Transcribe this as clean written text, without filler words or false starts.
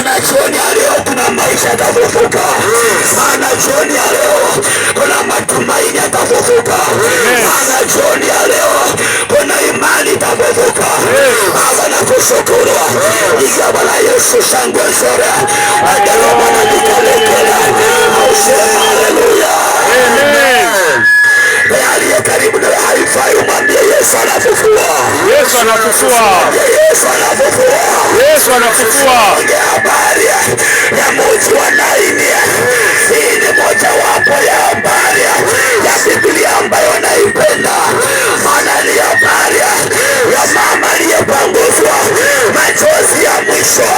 maana jioni ya leo kuna maisha yatafufuka. Maana jioni ya leo kuna matumaini yatafufuka. Maana jioni ya leo kuna imani itafufuka. Baba nakushukuru. Iga Bwana Yesu shangwe nzuri. Adala Bwana nikalekela. Ausema haleluya. Amen. Aliye karibu na haifai umwambie Yesu anafufua. Yesu anafufua. Yesu anafufua. Yesu anafufua. Habari ya mji wa Naini. Hii ni moja wapo ya habari ya Biblia ambayo naipenda. Maana ni habari ya mama aliyepanguzwa machozi ya mwisho.